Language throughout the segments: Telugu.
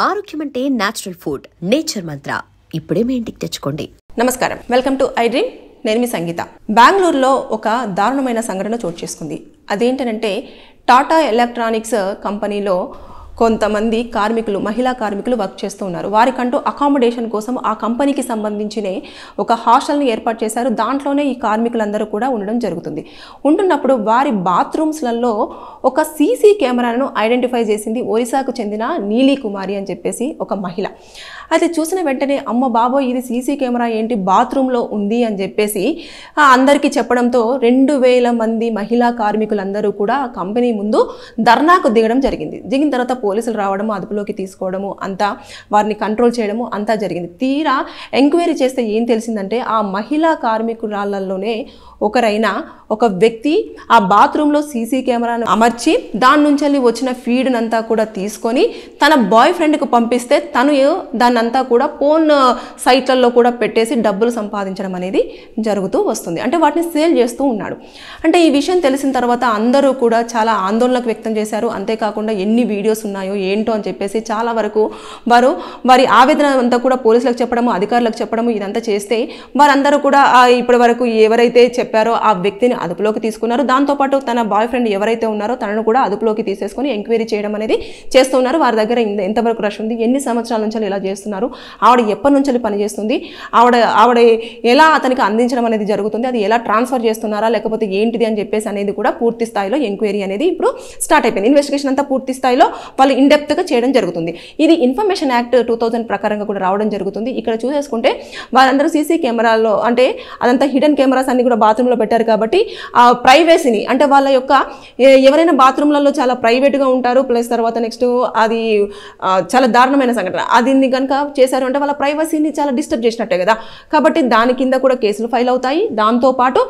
ఆరోగ్యం అంటే నేచురల్ ఫుడ్, నేచర్ మంత్ర. ఇప్పుడే మీ ఇంటికి తెచ్చుకోండి. నమస్కారం, వెల్కమ్ టు ఐ డ్రీమ్. నేను మీ సంగీత. బెంగళూరులో ఒక దారుణమైన సంఘటన చోటు చేసుకుంది. అదేంటంటే టాటా ఎలక్ట్రానిక్స్ కంపెనీలో కొంతమంది కార్మికులు, మహిళా కార్మికులు వర్క్ చేస్తూ ఉన్నారు. వారికంటూ అకామిడేషన్ కోసం ఆ కంపెనీకి సంబంధించిన ఒక హాస్టల్ని ఏర్పాటు చేశారు. దాంట్లోనే ఈ కార్మికులందరూ కూడా ఉండడం జరుగుతుంది. ఉంటున్నప్పుడు వారి బాత్రూమ్స్లలో ఒక సీసీ కెమెరాను ఐడెంటిఫై చేసింది ఒరిస్సాకు చెందిన నీలి కుమారి అని చెప్పేసి ఒక మహిళ. అయితే చూసిన వెంటనే అమ్మ బాబోయ్, ఇది సీసీ కెమెరా ఏంటి బాత్రూంలో ఉంది అని చెప్పేసి అందరికీ చెప్పడంతో 2000 మంది మహిళా కార్మికులందరూ కూడా కంపెనీ ముందు ధర్నాకు దిగడం జరిగింది. దిగిన తర్వాత పోలీసులు రావడము, అదుపులోకి తీసుకోవడము, అంతా వారిని కంట్రోల్ చేయడము అంతా జరిగింది. తీరా ఎంక్వైరీ చేస్తే ఏం తెలిసిందంటే ఆ మహిళా కార్మికురాళ్ళలోనే ఒకరైన ఒక వ్యక్తి ఆ బాత్రూంలో సీసీ కెమెరాను అమర్చి దాని నుంచి వచ్చిన ఫీడ్నంతా కూడా తీసుకొని తన బాయ్ ఫ్రెండ్కి పంపిస్తే తను దాన్నంతా కూడా ఫోన్ సైట్లలో కూడా పెట్టేసి డబ్బులు సంపాదించడం అనేది జరుగుతూ వస్తుంది. అంటే వాటిని సేల్ చేస్తూ ఉన్నాడు. అంటే ఈ విషయం తెలిసిన తర్వాత అందరూ కూడా చాలా ఆందోళనకు వ్యక్తం చేశారు. అంతేకాకుండా ఎన్ని వీడియోస్ ఉన్నాయో ఏంటో అని చెప్పేసి చాలా వరకు వారి ఆవేదన అంతా కూడా పోలీసులకు చెప్పడము, అధికారులకు చెప్పడము ఇదంతా చేస్తే వారందరూ కూడా ఇప్పటి వరకు ఎవరైతే చెప్పారో ఆ వ్యక్తిని అదుపులోకి తీసుకున్నారు. దాంతోపాటు తన బాయ్ ఫ్రెండ్ ఎవరైతే ఉన్నారో తనను కూడా అదుపులోకి తీసేసుకొని ఎంక్వైరీ చేయడం అనేది చేస్తున్నారు. వారి దగ్గర ఎంతవరకు రష్ ఉంది, ఎన్ని సంవత్సరాల నుంచి ఇలా చేస్తున్నారు, ఆవిడ ఎప్పటి నుంచి పనిచేస్తుంది, ఆవిడ ఎలా అతనికి అందించడం అనేది జరుగుతుంది, అది ఎలా ట్రాన్స్ఫర్ చేస్తున్నారా లేకపోతే ఏంటిది అని చెప్పేసి అనేది కూడా పూర్తి స్థాయిలో ఎంక్వైరీ అనేది ఇప్పుడు స్టార్ట్ అయిపోయింది. ఇన్వెస్టిగేషన్ అంతా పూర్తి స్థాయిలో వాళ్ళు ఇన్డెప్త్గా చేయడం జరుగుతుంది. ఇది ఇన్ఫర్మేషన్ యాక్ట్ 2000 ప్రకారంగా కూడా రావడం జరుగుతుంది. ఇక్కడ చూసేసుకుంటే వారందరూ సీసీ కెమెరాలో అంటే అదంతా హిడెన్ కెమెరాస్ అన్ని కూడా బాత్రూంలో పెట్టారు కాబట్టి ఆ ప్రైవసీని అంటే వాళ్ళ యొక్క ఎవరైనా బాత్రూంలలో చాలా ప్రైవేట్గా ఉంటారు. ప్లస్ తర్వాత నెక్స్ట్ అది చాలా దారుణమైన సంఘటన, అది కనుక చేశారు అంటే వాళ్ళ ప్రైవసీని చాలా డిస్టర్బ్ చేసినట్టే కదా. కాబట్టి దాని కింద కూడా కేసులు ఫైల్ అవుతాయి. దాంతోపాటు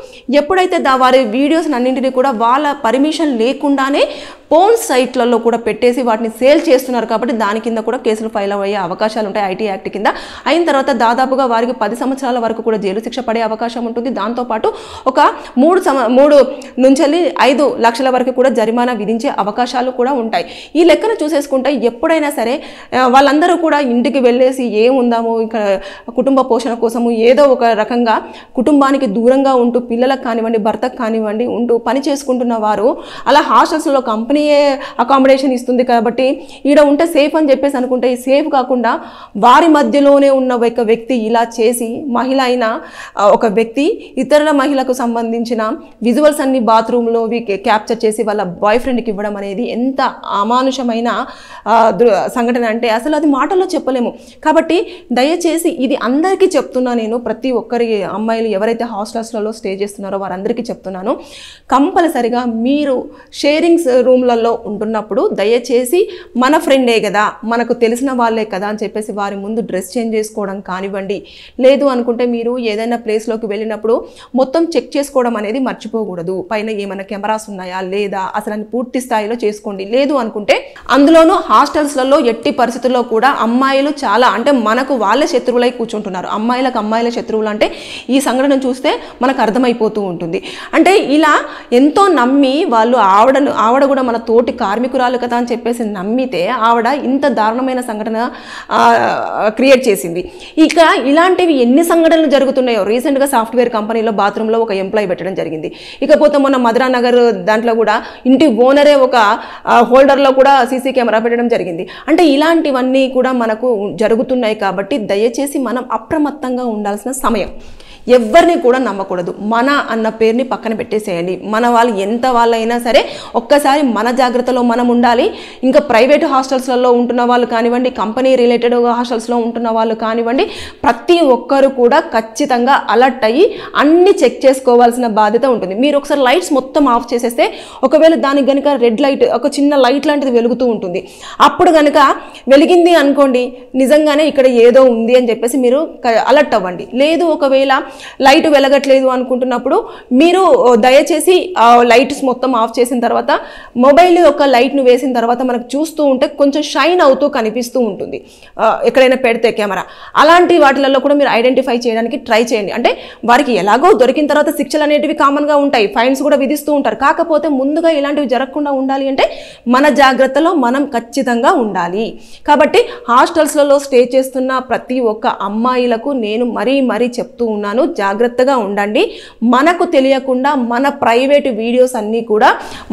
ఎప్పుడైతే వారి వీడియోస్ అన్నింటినీ కూడా వాళ్ళ పర్మిషన్ లేకుండానే ఫోన్ సైట్లలో కూడా పెట్టేసి వాటిని సేల్ చేస్తున్నారు కాబట్టి దాని కింద కూడా కేసులు ఫైల్ అయ్యే అవకాశాలు ఉంటాయి ఐటీ యాక్ట్ కింద. అయిన తర్వాత దాదాపుగా వారికి 10 సంవత్సరాల వరకు కూడా జైలు శిక్ష పడే అవకాశం ఉంటుంది. దాంతోపాటు ఒక 3 నుంచి 5 లక్షల వరకు కూడా జరిమానా విధించే అవకాశాలు కూడా ఉంటాయి. ఈ లెక్కన చూసేసుకుంటే ఎప్పుడైనా సరే వాళ్ళందరూ కూడా ఇంటికి వెళ్ళేసి ఏముందాము ఇక్కడ కుటుంబ పోషణ కోసము ఏదో ఒక రకంగా కుటుంబానికి దూరంగా ఉంటూ పిల్లలకు కానివ్వండి, భర్తకు కానివ్వండి ఉంటూ పని చేసుకుంటున్న వారు అలా హాస్టల్స్లో కంపెనీయే అకామిడేషన్ ఇస్తుంది కాబట్టి ఈడ ఉంటే సేఫ్ అని చెప్పేసి అనుకుంటే ఈ సేఫ్ కాకుండా వారి మధ్యలోనే ఉన్న ఒక వ్యక్తి ఇలా చేసి మహిళ అయిన ఒక వ్యక్తి ఇతరుల మహిళకు సంబంధించిన విజువల్స్ అన్ని బాత్రూంలో క్యాప్చర్ చేసి వాళ్ళ బాయ్ ఫ్రెండ్కి ఇవ్వడం అనేది ఎంత అమానుషమైన సంఘటన అంటే అసలు అది మాటల్లో చెప్పలేము. కాబట్టి దయచేసి ఇది అందరికీ చెప్తున్నా, నేను ప్రతి ఒక్కరి అమ్మాయిలు ఎవరైతే హాస్టల్స్లలో స్టే చేస్తున్నారో వారందరికీ చెప్తున్నాను, కంపల్సరిగా మీరు షేరింగ్స్ రూమ్లలో ఉంటున్నప్పుడు దయచేసి మన ఫ్రెండే కదా, మనకు తెలిసిన వాళ్ళే కదా అని చెప్పేసి వారి ముందు డ్రెస్ చేంజ్ చేసుకోవడం కానివ్వండి. లేదు అనుకుంటే మీరు ఏదైనా ప్లేస్లోకి వెళ్ళినప్పుడు మొత్తం చెక్ చేసుకోవడం అనేది మర్చిపోకూడదు. పైన ఏమైనా కెమెరాస్ ఉన్నాయా లేదా అసలు అని పూర్తి స్థాయిలో చేసుకోండి. లేదు అనుకుంటే అందులోనూ హాస్టల్స్లలో ఎట్టి పరిస్థితుల్లో కూడా అమ్మాయిలు చాలా అంటే మనకు వాళ్ళే శత్రువులై కూర్చుంటున్నారు. అమ్మాయిలకు అమ్మాయిల శత్రువులు అంటే ఈ సంఘటన చూస్తే మనకు అర్థమైపోతూ ఉంటుంది. అంటే ఇలా ఎంతో నమ్మి వాళ్ళు ఆవిడ కూడా మన తోటి కార్మికురాలు కదా అని చెప్పేసి నమ్మితే ఆవిడ ఇంత దారుణమైన సంఘటన క్రియేట్ చేసింది. ఇక ఇలాంటివి ఎన్ని సంఘటనలు జరుగుతున్నాయో. రీసెంట్గా సాఫ్ట్వేర్ కంపెనీలో బాత్రూంలో ఒక ఎంప్లాయీ పెట్టడం జరిగింది. ఇకపోతే మొన్న మధురా నగర్ దాంట్లో కూడా ఇంటి ఓనరే ఒక హోల్డర్లో కూడా సీసీ కెమెరా పెట్టడం జరిగింది. అంటే ఇలాంటివన్నీ కూడా మనకు జరుగుతున్నాయి కాబట్టి దయచేసి మనం అప్రమత్తంగా ఉండాల్సిన సమయం. ఎవరిని కూడా నమ్మకూడదు. మన అన్న పేరుని పక్కన పెట్టేసేయండి. మన వాళ్ళు ఎంత వాళ్ళైనా సరే ఒక్కసారి మన జాగ్రత్తలో మనం ఉండాలి. ఇంకా ప్రైవేట్ హాస్టల్స్లలో ఉంటున్న వాళ్ళు కానివ్వండి, కంపెనీ రిలేటెడ్ హాస్టల్స్లో ఉంటున్న వాళ్ళు కానివ్వండి, ప్రతి ఒక్కరు కూడా ఖచ్చితంగా అలర్ట్ అయ్యి అన్ని చెక్ చేసుకోవాల్సిన బాధ్యత ఉంటుంది. మీరు ఒకసారి లైట్స్ మొత్తం ఆఫ్ చేసేస్తే ఒకవేళ దానికి కనుక రెడ్ లైట్ ఒక చిన్న లైట్ లాంటిది వెలుగుతూ ఉంటుంది. అప్పుడు కనుక వెలిగింది అనుకోండి, నిజంగానే ఇక్కడ ఏదో ఉంది అని చెప్పేసి మీరు అలర్ట్ అవ్వండి. లేదు ఒకవేళ లైట్ వెలగట్లేదు అనుకుంటున్నప్పుడు మీరు దయచేసి లైట్స్ మొత్తం ఆఫ్ చేసిన తర్వాత మొబైల్ యొక్క లైట్ను వేసిన తర్వాత మనకు చూస్తూ ఉంటే కొంచెం షైన్ అవుతూ కనిపిస్తూ ఉంటుంది ఎక్కడైనా పెడితే కెమెరా. అలాంటి వాటిలలో కూడా మీరు ఐడెంటిఫై చేయడానికి ట్రై చేయండి. అంటే వారికి ఎలాగో దొరికిన తర్వాత శిక్షలు అనేటివి కామన్గా ఉంటాయి, ఫైన్స్ కూడా విధిస్తూ ఉంటారు. కాకపోతే ముందుగా ఇలాంటివి జరగకుండా ఉండాలి అంటే మన జాగ్రత్తలో మనం ఖచ్చితంగా ఉండాలి. కాబట్టి హాస్టల్స్లలో స్టే చేస్తున్న ప్రతి ఒక్క అమ్మాయిలకు నేను మరీ చెప్తూ ఉన్నాను, జాగ్రత్తగా ఉండండి. మనకు తెలియకుండా మన ప్రైవేట్ వీడియోస్ అన్నీ కూడా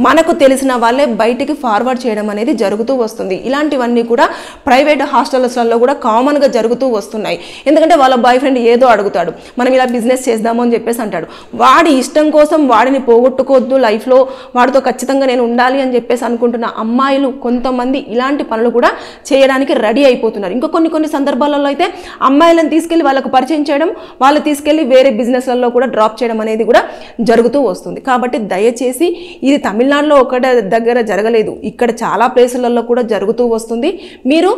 మనకు తెలిసిన వాళ్ళే బయటికి ఫార్వర్డ్ చేయడం అనేది జరుగుతూ వస్తుంది. ఇలాంటివన్నీ కూడా ప్రైవేట్ హాస్టల్స్లలో కూడా కామన్గా జరుగుతూ వస్తున్నాయి. ఎందుకంటే వాళ్ళ బాయ్ ఫ్రెండ్ ఏదో అడుగుతాడు, మనం ఇలా బిజినెస్ చేద్దాము అని చెప్పేసి అంటాడు. వాడి ఇష్టం కోసం వాడిని పోగొట్టుకోవద్దు, లైఫ్లో వాడితో ఖచ్చితంగా నేను ఉండాలి అని చెప్పేసి అనుకుంటున్న అమ్మాయిలు కొంతమంది ఇలాంటి పనులు కూడా చేయడానికి రెడీ అయిపోతున్నారు. ఇంకా కొన్ని సందర్భాలలో అయితే అమ్మాయిలను తీసుకెళ్లి వాళ్ళకు పరిచయం చేయడం, వాళ్ళు తీసుకెళ్లి వేరే బిజినెస్లలో కూడా డ్రాప్ చేయడం అనేది కూడా జరుగుతూ వస్తుంది. కాబట్టి దయచేసి ఇది తమిళనాడులో ఒక దగ్గర జరగలేదు, ఇక్కడ చాలా ప్లేసులలో కూడా జరుగుతూ వస్తుంది. మీరు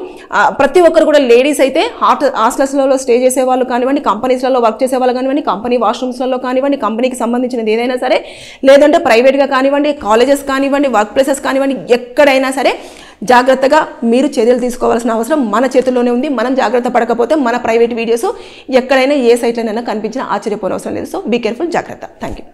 ప్రతి ఒక్కరు కూడా లేడీస్ అయితే హాస్టల్స్లలో స్టే చేసే వాళ్ళు కానివ్వండి, కంపెనీస్లలో వర్క్ చేసే వాళ్ళు కానివ్వండి, కంపెనీ వాష్రూమ్స్లలో కానివ్వండి, కంపెనీకి సంబంధించినది ఏదైనా సరే, లేదంటే ప్రైవేట్గా కానివ్వండి, కాలేజెస్ కానివ్వండి, వర్క్ ప్లేసెస్ కానివ్వండి, ఎక్కడైనా సరే జాగ్రత్తగా మీరు చర్యలు తీసుకోవాల్సిన అవసరం మన చేతుల్లోనే ఉంది. మనం జాగ్రత్త పడకపోతే మన ప్రైవేట్ వీడియోస్ ఎక్కడైనా ఏ సైట్లోనైనా కనిపించినా ఆశ్చర్యపోనవసరం లేదు. సో బీ కేర్ఫుల్, జాగ్రత్త. Thank you.